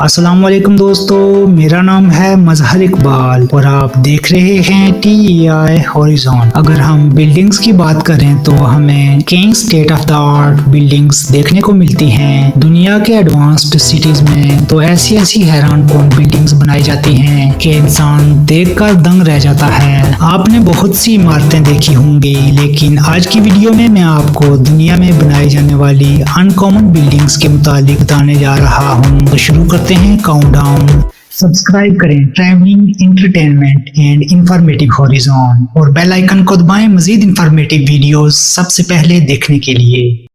अस्सलाम वालेकुम दोस्तों, मेरा नाम है मजहर इकबाल और आप देख रहे हैं TEI हॉरिजॉन। अगर हम बिल्डिंग्स की बात करें तो हमें कई state of the art buildings देखने को मिलती हैं। दुनिया के एडवांस्ड सिटीज में तो ऐसी हैरान कौन बिल्डिंग्स बनाई जाती हैं कि इंसान देखकर दंग रह जाता है। आपने बहुत सी इमारतें देखी होंगी, लेकिन आज की वीडियो में मैं आपको दुनिया में बनाई जाने वाली अनकॉमन बिल्डिंग्स के मुतालिक बताने जा रहा हूँ। तो शुरू करते हैं काउंटडाउन। सब्सक्राइब करें travelling, entertainment and informative horizon और बेल आइकन को दबाएं मजीद इंफॉर्मेटिव वीडियोस सबसे पहले देखने के लिए।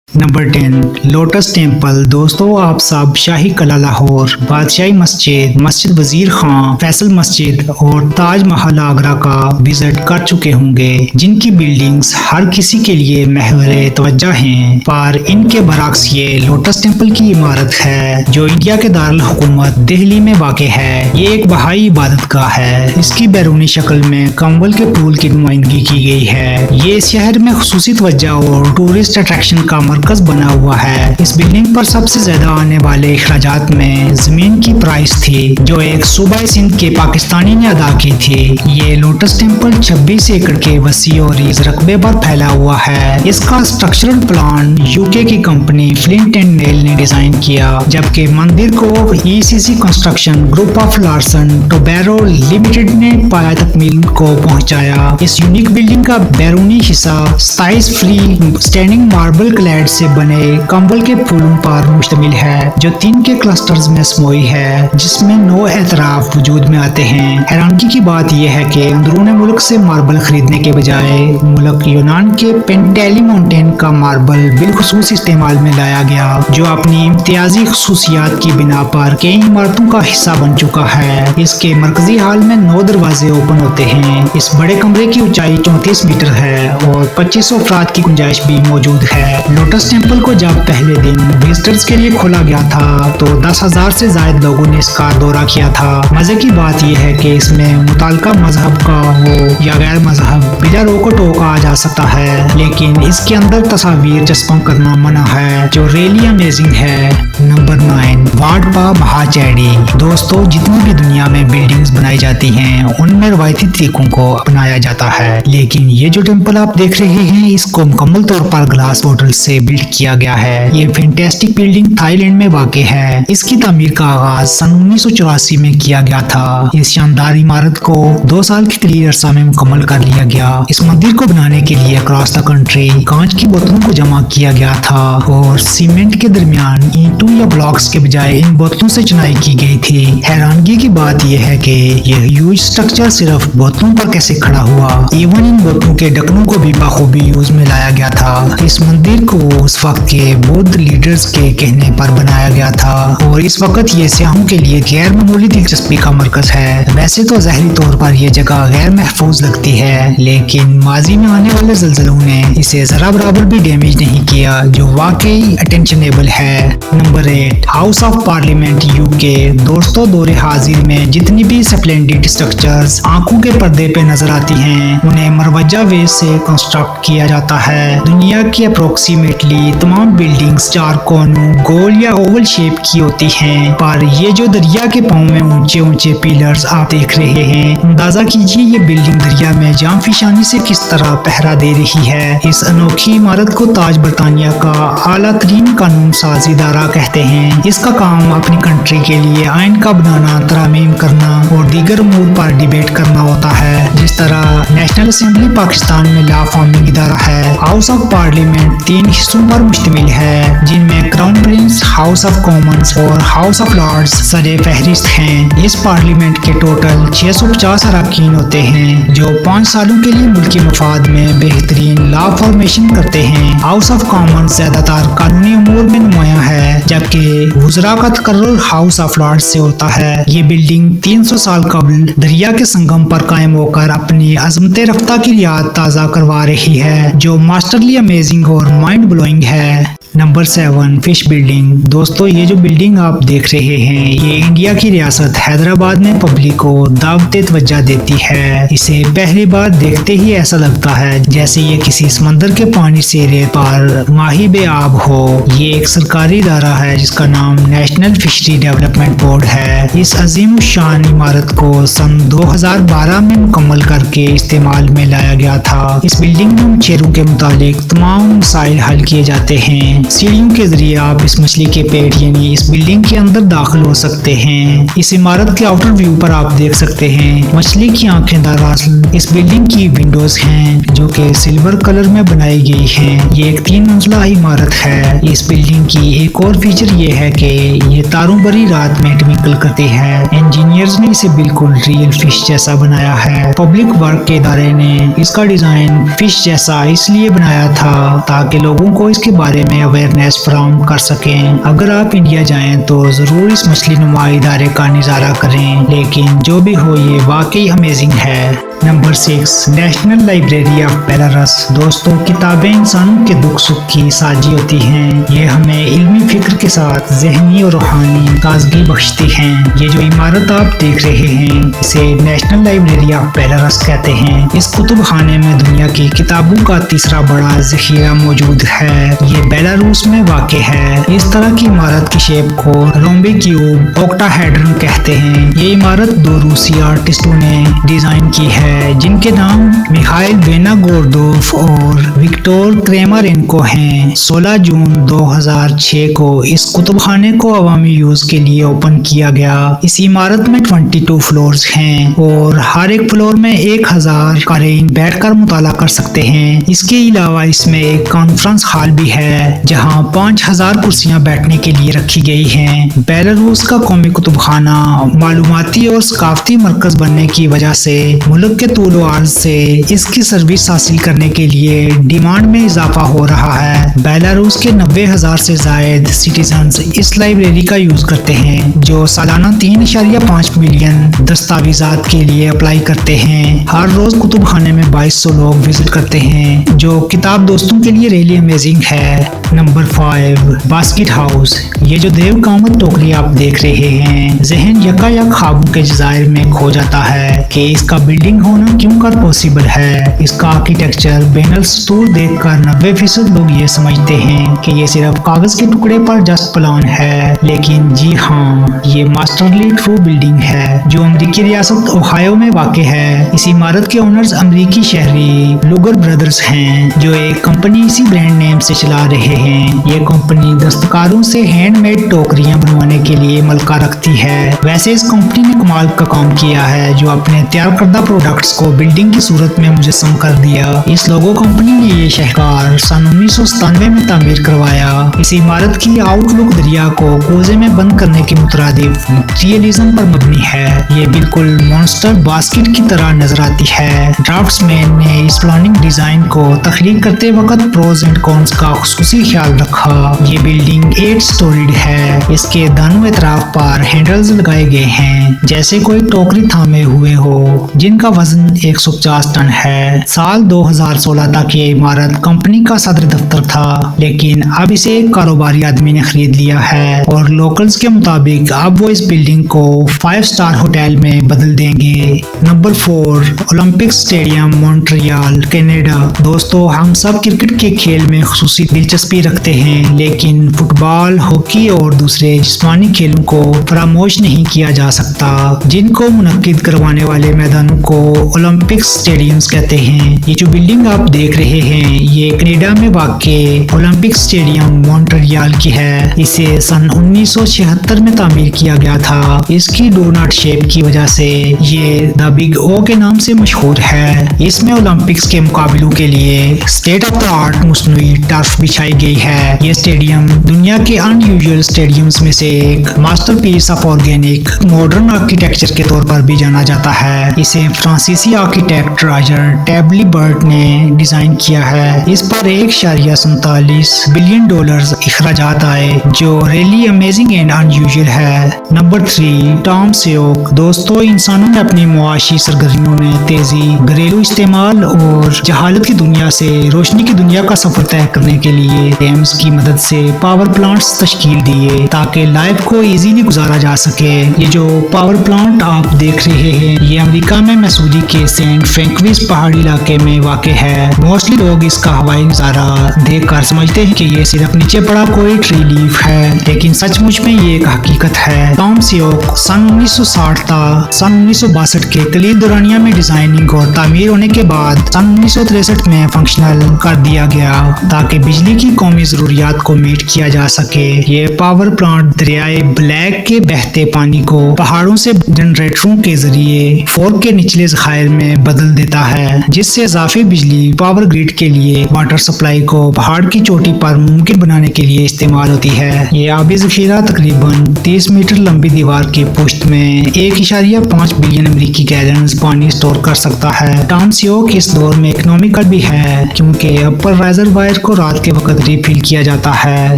Number 10 lotus temple. दोस्तों, आप सब शाही कला लाहौर, बादशाही मस्जिद, मस्जिद वजीर खां, फैसल मस्जिद और ताज महल आगरा का विजिट कर चुके होंगे, जिनकी बिल्डिंग्स हर किसी के लिए महवर तवज्जो हैं। पर इनके बरक्स ये लोटस टेम्पल की इमारत है जो इंडिया के दारुल हुकूमत दिल्ली में वाक़ है। ये एक बहाई इबादत गाह है। इसकी बैरूनी शक्ल में कंबल के पुल की नुमाइंदगी की गई है। ये शहर में खुसूसी तवज्जो और टूरिस्ट अट्रैक्शन का मरकज बना हुआ है। इस बिल्डिंग पर सबसे ज्यादा आने वाले अखराजात में जमीन की प्राइस थी, जो एक सूबा सिंध के पाकिस्तानी ने अदा की थी। ये लोटस टेम्पल 26 एकड़ के वसी और इस रकबे पर फैला हुआ है। इसका स्ट्रक्चरल प्लान यूके की कंपनी फ्लिंट एंड नेल ने डिजाइन किया, जबकि मंदिर को ECC construction group of Larsen Toubro limited ने पाया तकमील को पहुंचाया। इस यूनिक बिल्डिंग का बैरूनी हिस्सा size free standing marble clad से बने कंबल के फूलों पर मुश्तमिल है, जो 3 के क्लस्टर्स में समोई है, जिसमें 9 एतराफ वजूद में आते हैं। हैरानगी की बात यह है कि अंदरूनी मुल्क से मार्बल खरीदने के बजाय मुल्क यूनान के पेंटेली माउंटेन का मार्बल बिलखुसूस इस्तेमाल में लाया गया, जो अपनी इम्तियाजी खसूसियात की बिना पर कई इमारतों का हिस्सा बन चुका है। इसके मरकजी हाल में 9 दरवाजे ओपन होते हैं। इस बड़े कमरे की ऊंचाई 34 मीटर है और 2500 अफराद की गुंजाइश भी मौजूद है। लोटस टेम्पल को जब पहले दिन विजिटर्स के लिए खोला गया था तो 10,000 से ज्यादा लोगों ने इसका दौरा किया था। मजे की बात यह है कि इसमें मुताल्लिका मजहब का हो या गैर मजहब बिला रोको टोका आ जा सकता है, लेकिन इसके अंदर तस्वीर चस्पा करना मना है, जो रियली अमेजिंग है। नंबर 9 वाडपा महाचैडी। दोस्तों, जितनी भी दुनिया में बिल्डिंग्स बनाई जाती हैं उनमें रवायती तरीकों को अपनाया जाता है, लेकिन ये जो टेम्पल आप देख रहे हैं इसको मुकम्मल तौर पर ग्लास बॉटल से बिल्ड किया गया है। ये फैंटास्टिक बिल्डिंग थाईलैंड में वाक़ है। इसकी तामीर का आगाज सन 1984 में किया गया था। इस शानदार इमारत को 2 साल के करीब अरसा में मुकम्मल कर लिया गया। इस मंदिर को बनाने के लिए अक्रॉस द कंट्री कांच की बोतलों को जमा किया गया था और सीमेंट के दरमियान ईंटों या ब्लॉक्स के बजाय इन बोतलों से चुनाई की गई थी। हैरानगी की बात यह है कि यह ह्यूज स्ट्रक्चर सिर्फ बोतलों पर कैसे खड़ा हुआ। इवन इन बोतलों के ढक्कनों को भी बखूबी यूज में लाया गया था। इस मंदिर को उस वक्त के बौद्ध लीडर्स के कहने पर बनाया गया था और इस वक्त ये सियाहों के लिए गैर मामूली दिलचस्पी का मरकज है। वैसे तो ज़ाहिरी तौर पर यह जगह गैर महफूज लगती है, लेकिन माजी में आने वाले ज़लज़लों ने इसे जरा बराबर भी डैमेज नहीं किया, जो वाकई अटेंशनेबल है। Number 8 house of parliament UK। दोस्तों, दौरे हाजिर में जितनी भी स्प्लेंडिड स्ट्रक्चर्स आंखों के पर्दे पे नजर आती हैं, उन्हें मरवजा वे से कंस्ट्रक्ट किया जाता है। दुनिया की अप्रोक्सीमेटली तमाम बिल्डिंग्स 4 कोनों, गोल या ओवल शेप की होती हैं, पर ये जो दरिया के पाँव में ऊंचे ऊंचे पिलर्स आप देख रहे हैं, अंदाजा कीजिए ये बिल्डिंग दरिया में जांफिशानी से किस तरह पहरा दे रही है। इस अनोखी इमारत को ताज बरतानिया का आला तरीन कानून साज इदारा कहते हैं। इसका काम अपनी कंट्री के लिए आइन का बनाना, तरामीम करना और दीगर उमूर पर डिबेट करना होता है। जिस तरह नेशनल असेंबली पाकिस्तान में लॉ फॉर्मिंग इदारा है, हाउस ऑफ पार्लियामेंट 3 हिस्सों पर मुश्तमिल है, जिनमें crown Prince, house of Commons और हाउस ऑफ लॉर्ड्स सरे फहरिस्त हैं। इस पार्लियामेंट के टोटल 650 अरकान होते हैं, जो 5 सालों के लिए मुल्की मफाद में बेहतरीन लॉ फॉर्मेशन करते हैं। हाउस ऑफ कॉमन्स ज्यादातर कानूनी उमूर में नुमाया है, जबकि वुज़रा का तकर्रुर हाउस ऑफ लॉर्ड्स से होता है। ये बिल्डिंग 300 साल कबल दरिया के संगम पर कायम होकर अपनी अजमत रफ्ता की याद ताज़ा करवा रही है, जो मास्टरली अमेजिंग और माइंड ब्लोइंग है। Number 7 fish building. दोस्तों, ये जो बिल्डिंग आप देख रहे हैं ये इंडिया की रियासत हैदराबाद में पब्लिक को दावत तवज्जो देती है। इसे पहली बार देखते ही ऐसा लगता है जैसे ये किसी समंदर के पानी से रेत पर माही बेआब हो। ये एक सरकारी इदारा है जिसका नाम नेशनल फिशरी डेवलपमेंट बोर्ड है। इस अजीम शान इमारत को सन 2012 में मुकम्मल करके इस्तेमाल में लाया गया था। इस बिल्डिंग में मछेरों के मुतालिक तमाम मसाइल हल किए जाते हैं। सीढ़ियों के जरिए आप इस मछली के पेट यानी इस बिल्डिंग के अंदर दाखिल हो सकते हैं। इस इमारत के आउटर व्यू पर आप देख सकते हैं मछली की आंखें दरअसल इस बिल्डिंग की विंडोज हैं जो कि सिल्वर कलर में बनाई गई हैं। ये एक 3 मंजिला इमारत है। इस बिल्डिंग की एक और फीचर ये है कि ये तारों भरी रात में ट्विंकल करती है। इंजीनियर्स ने इसे बिल्कुल रियल फिश जैसा बनाया है। पब्लिक वर्क के इदारे ने इसका डिजाइन फिश जैसा इसलिए बनाया था ताकि लोगों को इसके बारे में अवेयरनेस फराहम कर सकें। अगर आप इंडिया जाएं तो जरूर इस मछली नुमा इदारे का नज़ारा करें। लेकिन जो भी हो ये वाकई अमेजिंग है। Number 6 national library of Belarus. दोस्तों किताबें इंसानों के दुख सुख की साझी होती हैं। ये हमें इल्मी फिक्र के साथ जहनी और रूहानी ताजगी बख्शती हैं। ये जो इमारत आप देख रहे हैं इसे नेशनल लाइब्रेरी ऑफ बेलारस कहते हैं। इस कुतुब खाने में दुनिया की किताबों का तीसरा बड़ा जखीरा मौजूद है। ये बेलारूस में वाक़ है। इस तरह की इमारत की शेप को रोम्बे क्यूब ऑक्टाहेड्रन कहते हैं। ये इमारत 2 रूसी आर्टिस्टों ने डिजाइन की है जिनके नाम मिखाइल वेनागोर्दोफ और विक्टोर क्रेमरेंको हैं। 16 जून 2006 को इस कुतुबखाने को अवामी यूज के लिए ओपन किया गया। इस इमारत में 22 फ्लोर्स हैं और हर एक फ्लोर में 1000 कारीन बैठकर मुताला कर सकते हैं। इसके अलावा इसमें एक कॉन्फ्रेंस हॉल भी है जहां 5000 कुर्सियां बैठने के लिए रखी गई हैं। बेलारूस का कौमी कुतुबखाना मालूमाती और सकाफती मरकज बनने की वजह से मुल्क के तूल व अर्ज से इसकी सर्विस हासिल करने के लिए डिमांड में इजाफा हो रहा है। बेलारूस के 90,000 से जायद सिटीजन्स इस लाइब्रेरी का यूज करते हैं जो सालाना 3.5 मिलियन दस्तावेजात के लिए अप्लाई करते हैं। हर रोज कुतुब खाने में 2200 लोग विजिट करते हैं जो किताब दोस्तों के लिए रियली अमेजिंग है। Number 5 basket house. ये जो देव कामत टोकरी आप देख रहे हैं जहन यकायक ख्वाबों के जजायर में खो जाता है कि इसका बिल्डिंग होना क्यों कर पॉसिबल है। इसका आर्किटेक्चर बैनर स्टोर देखकर 90% लोग ये समझते हैं कि ये सिर्फ कागज के टुकड़े पर जस्ट प्लान है, लेकिन जी हाँ ये मास्टरली ट्रू बिल्डिंग है जो अमेरिकी रियासत ओहायो में वाक़ है। इस इमारत के ओनर्स अमेरिकी शहरी लुगर ब्रदर्स हैं जो एक कंपनी इसी ब्रांड नेम से चला रहे हैं। ये कंपनी दस्तकारों से हैंडमेड टोकरियां बनवाने के लिए मलका रखती है। वैसे इस कंपनी ने कमाल का काम किया है जो अपने तैयार करदा प्रोडक्ट्स को बिल्डिंग की सूरत में मुजस्सम कर दिया। इस लोगो कंपनी ने ये शहकार सन 1997 में तामीर करवाया। इस इमारत की आउटलुक दरिया को कोजे में बंद करने के मुतरादिफ रियलिज्म पर मबनी है। ये बिल्कुल मॉन्स्टर बास्केट की तरह नजर आती है। ड्राफ्ट्समैन ने इस प्लानिंग डिजाइन को तख्लीक करते वक्त प्रोज एंड कॉन्स का खुसूसी ख्याल रखा। ये बिल्डिंग 8 स्टोरीड है। इसके दानों एतराफ पर हैंडल्स लगाए गए हैं जैसे कोई टोकरी थामे हुए हो जिनका वजन 150 टन है। साल 2016 तक ये इमारत कंपनी का सदर दफ्तर था, लेकिन अब इसे एक कारोबारी आदमी ने खरीद लिया है और लोकल्स के मुताबिक अब वो इस बिल्डिंग को 5 स्टार होटल में बदल देंगे। Number 4 Olympic stadium Montreal Canada. दोस्तों हम सब क्रिकेट के खेल में खुसूसी दिलचस्पी रखते हैं, लेकिन फुटबॉल, हॉकी और दूसरे जिस्मानी खेलों को फरामोश नहीं किया जा सकता जिनको मुनक्किद करवाने वाले मैदानों को ओलंपिक स्टेडियम्स कहते हैं। ये जो बिल्डिंग आप देख रहे हैं ये कनाडा में वाक़े ओलंपिक स्टेडियम मॉन्ट्रियल की है। इसे सन 1976 में तामीर किया गया था। इसकी डोनट शेप की वजह से ये द बिग ओ के नाम से मशहूर है। इसमें ओलंपिक्स के मुकाबलों के लिए स्टेट ऑफ द आर्ट मसनूई टर्फ बिछाई गई है। ये स्टेडियम दुनिया के अनयूजुअल स्टेडियम्स में से एक masterpiece of organic modern architecture के तौर पर भी जाना जाता है। इसे फ्रांसीसी आर्किटेक्ट रॉजर टैबलीबर्ट ने डिजाइन किया है। इस पर 1.47 बिलियन डॉलर्स इखराजात आए जो रियली अमेजिंग एंड अनयूजुअल है। नंबर 3 टॉम सेओक। दोस्तों इंसानों ने अपनी मुआशी सरगर्मियों में तेजी, घरेलू इस्तेमाल और जहालत की दुनिया से रोशनी की दुनिया का सफर तय करने के लिए डैम्स की मदद से पावर प्लांट्स तश्कील दिए ताकि लाइफ को इजीली गुजारा जा सके। ये जो पावर प्लांट आप देख रहे हैं ये अमेरिका में मैसूरी इटली के सेंट फ्रैंकविस पहाड़ी इलाके में वाक़ है। मोस्टली लोग इसका हवाई नज़ारा देखकर समझते हैं कि ये सिर्फ नीचे पड़ा कोई ट्री लीफ है, लेकिन सचमुच में ये एक हकीकत है। टॉम सियोक सन 1960 था सन 1962 के कलील दुरानिया में डिजाइनिंग और तामीर होने के बाद सन 1963 में फंक्शनल कर दिया गया ताकि बिजली की कौमी जरूरियात को मीट किया जा सके। ये पावर प्लांट दरियाए ब्लैक के बहते पानी को पहाड़ों से जनरेटरों के जरिए फोर्क के निचले ज़खायर में बदल देता है, जिससे इजाफी बिजली पावर ग्रिड के लिए वाटर सप्लाई को पहाड़ की चोटी पर मुमकिन बनाने के लिए इस्तेमाल होती है। ये आबी ज़खीरा तकरीबन 30 मीटर लंबी दीवार की पुश्त में 1.5 बिलियन अमेरिकी गैलन पानी स्टोर कर सकता है। टॉम सियोक इस दौर में इकोनॉमिकल भी है क्योंकि अपर राइजर वायर को रात के वक्त रिफिल किया जाता है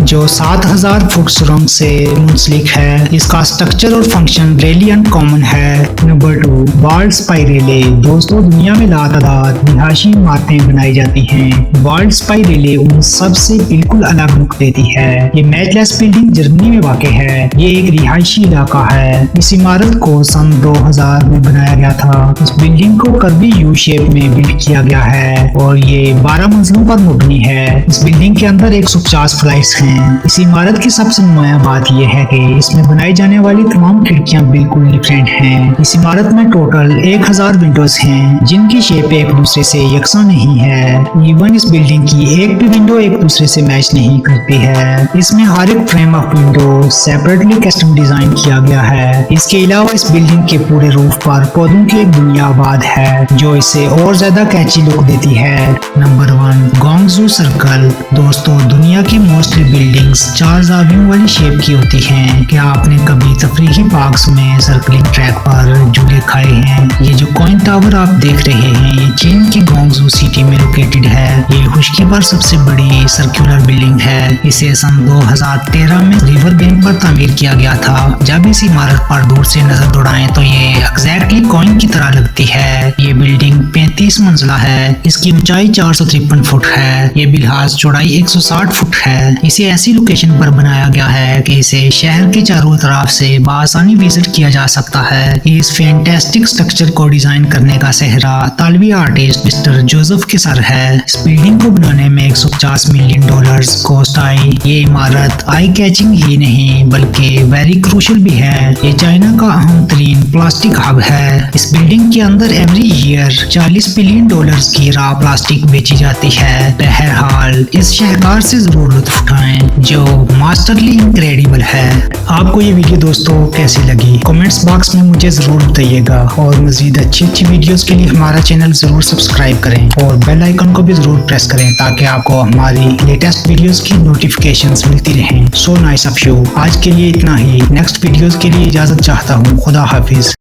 जो 7000 फुट सुरंग से मुंसलिक है। इसका स्ट्रक्चर और फंक्शन रियली अनकॉमन है। Number 2, world spy relay. दोस्तों, दुनिया में लातादाद रिहायशी इमारतें बनाई जाती हैं। वर्ल्ड स्पाई रिले उन सब से बिल्कुल अलग लुक देती है। ये मैचलेस बिल्डिंग जर्मनी में वाक़ है। ये एक रिहायशी इलाका है। इस इमारत को सन 2000 में बनाया गया था। इस बिल्डिंग को कर्वी यू शेप में बिल्ड किया गया है और ये 12 मंजिलों पर मुबनी है। इस बिल्डिंग के अंदर 150 फ्लाइट्स हैं। इस इमारत की सबसे नुमाया बात यह है कि इसमें बनाई जाने वाली तमाम खिड़कियां बिल्कुल डिफरेंट हैं। इस इमारत में टोटल 1000 विंडोज हैं जिनकी शेप एक दूसरे से यकसा नहीं है। इवन इस बिल्डिंग की एक भी विंडो एक दूसरे से मैच नहीं करती है। इसमें हर एक frame of window separately custom design किया गया है। इसके अलावा इस बिल्डिंग के पूरे रूफ पर पौधों की एक दुनिया आबाद है जो इसे और ज्यादा कैची लुक देती है। Number 1, Gongju circle. दोस्तों, दुनिया की मोस्टली बिल्डिंग्स 4 जावियों वाली शेप की होती हैं। क्या आपने कभी तफरीही पार्क्स में सर्कलिंग ट्रैक पर झूले खाए हैं? ये जो कॉइन टावर आप देख रहे हैं ये चीन की गोंगजू सिटी में लोकेटेड है। ये खुश्की पर सबसे बड़ी सर्कुलर बिल्डिंग है। इसे सन 2013 में रिवर बैंक पर तामीर किया गया था। जब इस इमारत पर दूर से नजर दौड़ाएं तो ये एग्जैक्टली कॉइन की तरह लगती है। ये बिल्डिंग 35 मंजिला है। इसकी ऊंचाई 453 फुट है। ये बिलहाज चौड़ाई 160 फुट है। इसे ऐसी लोकेशन पर बनाया गया है कि इसे शहर के चारों तरफ से बआसानी विजिट किया जा सकता है। इस फैंटास्टिक स्ट्रक्चर को डिजाइन करने का सेहरा तालवी आर्टिस्ट मिस्टर जोसेफ के सर है। इस बिल्डिंग को बनाने में $150 मिलियन कॉस्ट आई। ये इमारत आई कैचिंग ही नहीं बल्कि वेरी क्रूशल भी है। ये चाइना का अहम तरीन प्लास्टिक हब है। इस बिल्डिंग के अंदर एवरी ईयर $40 बिलियन की रॉ प्लास्टिक बेची जाती है। बहरहाल इस शहकार से जरूर लुत्फ उठाएं जो मास्टरली इनक्रेडिबल है। आपको ये वीडियो दोस्तों कैसी लगी कमेंट्स बॉक्स में मुझे जरूर बताइएगा और मजीद अच्छी वीडियोस के लिए हमारा चैनल जरूर सब्सक्राइब करें और बेल आइकन को भी जरूर प्रेस करें ताकि आपको हमारी लेटेस्ट वीडियोस की नोटिफिकेशंस मिलती रहें। So nice of you. आज के लिए इतना ही। नेक्स्ट वीडियोस के लिए इजाजत चाहता हूँ। खुदा हाफिज।